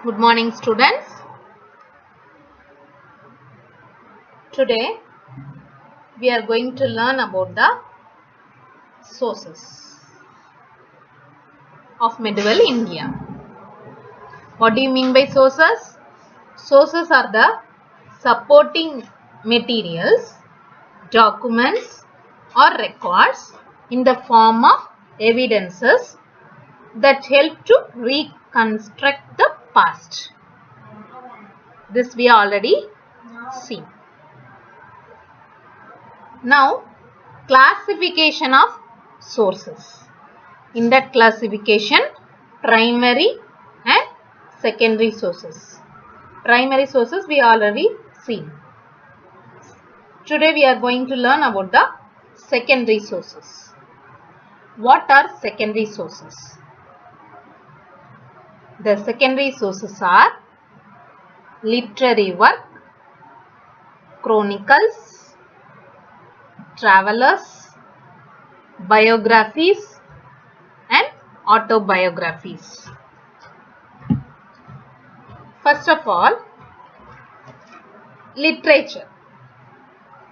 Good morning, students. Today we are going to learn about the sources of medieval India. What do you mean by sources? Sources are the supporting materials, documents or records in the form of evidences that help to reconstruct the past. This we already seen. Now, classification of sources. In that classification, primary and secondary sources. Primary sources we already seen. Today we are going to learn about the secondary sources. What are secondary sources? The secondary sources are literary work, chronicles, travelers, biographies and autobiographies. First of all, literature.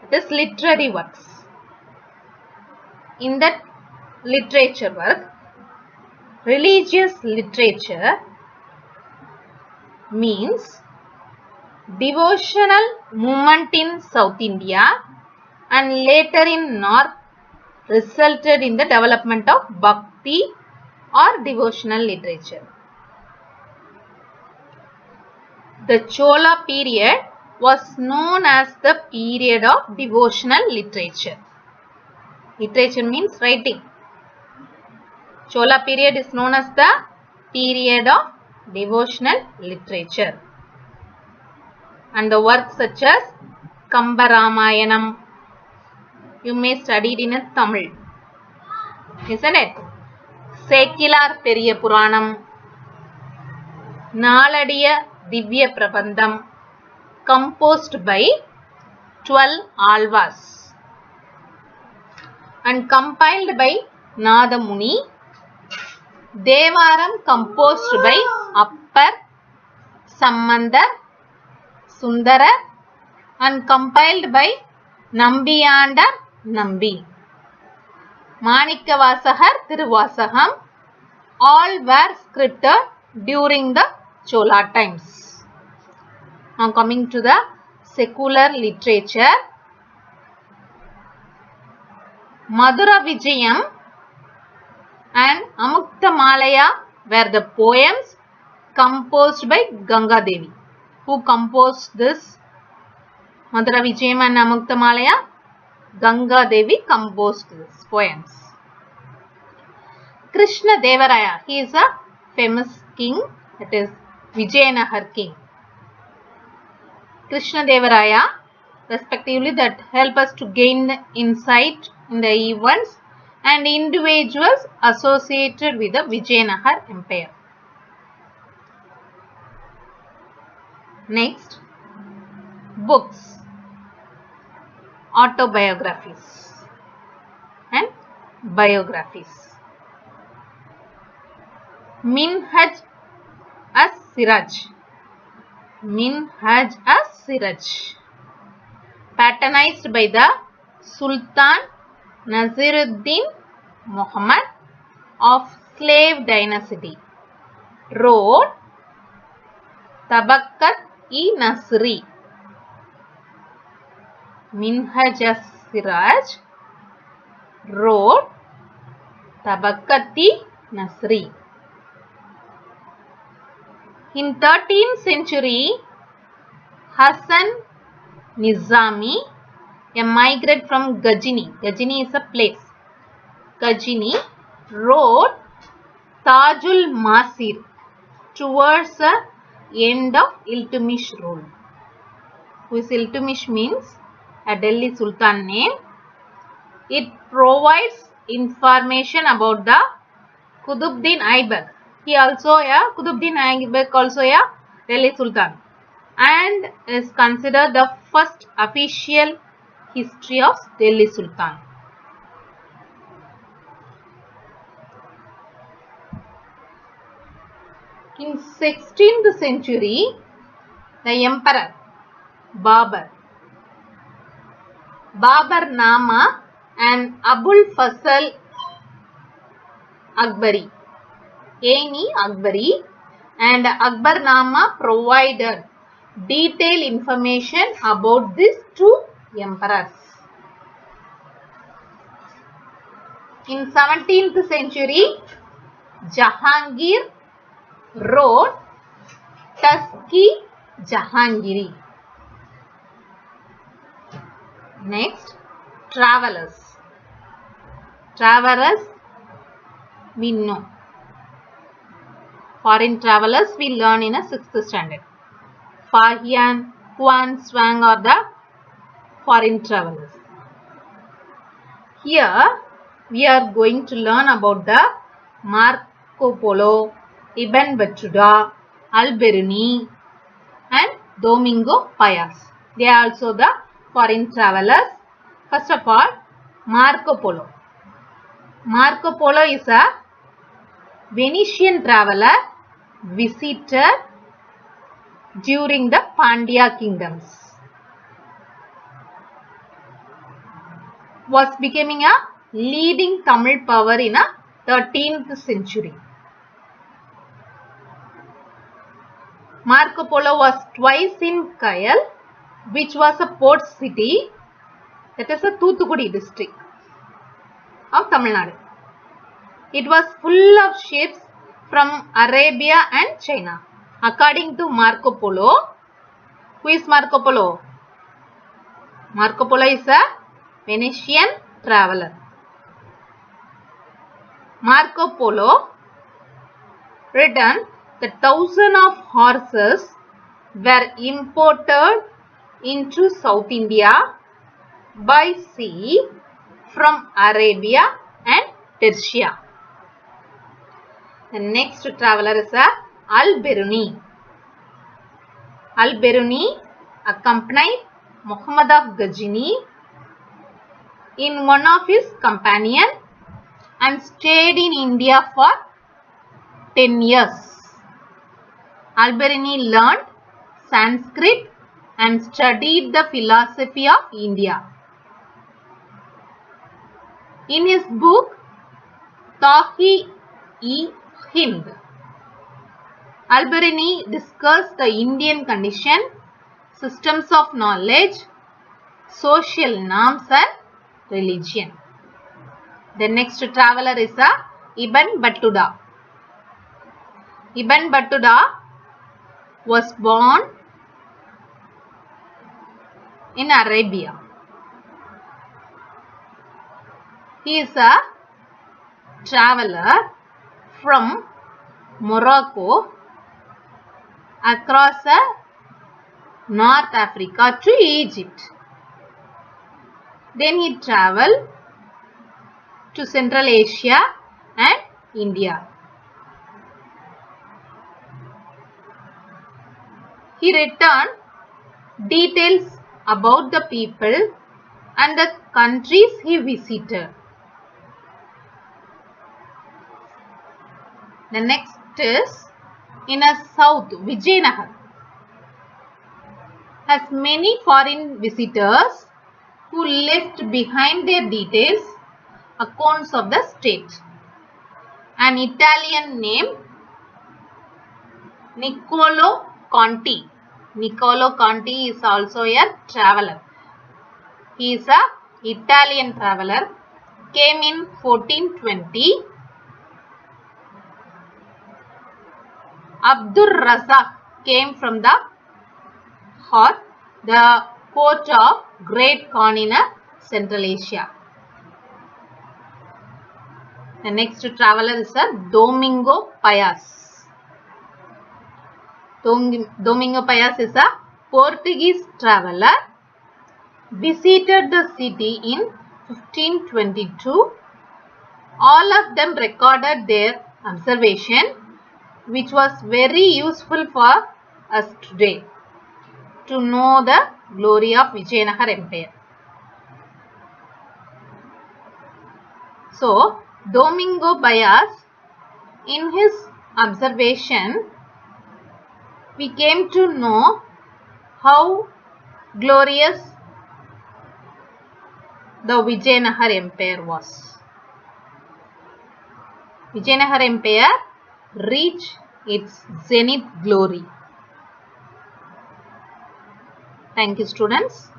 It is literary works. In that literature work, religious literature means devotional movement in South India and later in North resulted in the development of bhakti or devotional literature. The Chola period was known as the period of devotional literature. Literature means writing. Chola period is known as the period of devotional literature. And the works such as Kambaramayanam, you may study it in a Tamil, isn't it? Sekilar Periya Puranam, Naladiya Divya Prabandham, composed by 12 Alvas and compiled by Nadamuni, Devaram composed by Appar, Sambandar, Sundara and compiled by Nambiyandar Nambi. Manikavasahar Tiruvasagam, all were scripted during the Chola times. Now coming to the secular literature, Madura Vijayam and Amuktamalaya were the poems composed by Ganga Devi. Who composed this? Madura Vijayam and Amuktamalaya? Ganga Devi composed these poems. Krishna Devaraya, he is a famous king, that is Vijayanagar king. Krishna Devaraya, respectively, that help us to gain insight in the events and individuals associated with the Vijayanagar Empire. Next, books, autobiographies and biographies. Minhaj as-Siraj. Minhaj as-Siraj, patronized by the Sultan Nasiruddin Muhammad of slave dynasty, wrote Tabaqat-i-Nasri. Minhaj as-Siraj wrote Tabaqat-i-Nasri. In 13th century, Hasan Nizami, a migrant from Ghajini, Ghajini is a place, Ghajini, wrote Tajul Masir towards the end of Iltutmish rule. Who is Iltutmish means a Delhi Sultan name. It provides information about the Qutbuddin Aibak. He also Qutbuddin Aibak also a Delhi Sultan and is considered the first official history of Delhi Sultan. In 16th century, the emperor Babur Nama and Abul Fasal Akbari and Akbar Nama provided detailed information about these two emperors. In 17th century, Jahangir wrote Tazk-i-Jahangiri. Next, travelers. Travelers we know. Foreign travelers we learn in a 6th standard. Fahian, Huan, Zwang are the foreign travelers. Here we are going to learn about the Marco Polo, Ibn Battuta, Al-Biruni and Domingo Payas. They are also the foreign travelers. First of all, Marco Polo. Marco Polo is a Venetian traveler visitor during the Pandya kingdoms. Was becoming a leading Tamil power in a 13th century. Marco Polo was twice in Kayal, which was a port city, that is a Thoothukudi district of Tamil Nadu. It was full of ships from Arabia and China. According to Marco Polo, who is Marco Polo? Marco Polo is a Venetian traveler. Marco Polo written that thousands of horses were imported into South India by sea from Arabia and Persia. The next traveler is Al-Biruni. Al-Biruni accompanied Muhammad of Ghazini in one of his companions and stayed in India for 10 years. Al-Biruni learned Sanskrit and studied the philosophy of India. In his book Tawhid-e-Hind, Al-Biruni discussed the Indian condition, systems of knowledge, social norms and religion. The next traveler is Ibn Battuta. Ibn Battuta was born in Arabia. He is a traveler from Morocco across North Africa to Egypt. Then he traveled to Central Asia and India. He returned details about the people and the countries he visited. The next is in a south, Vijayanagar has many foreign visitors who left behind their details, accounts of the state. An Italian named Niccolo Conti. Niccolo Conti is also a traveler. He is an Italian traveler. Came in 1420. Abdur Razak came from the court of Great Khan in Central Asia. The next traveler is Domingo Payas. Domingo Payas is a Portuguese traveler. Visited the city in 1522. All of them recorded their observation, which was very useful for us today to know the glory of Vijayanagar Empire. So, Domingo Payas, in his observation, we came to know how glorious the Vijayanagara Empire was. Vijayanagara Empire reached its zenith glory. Thank you, students.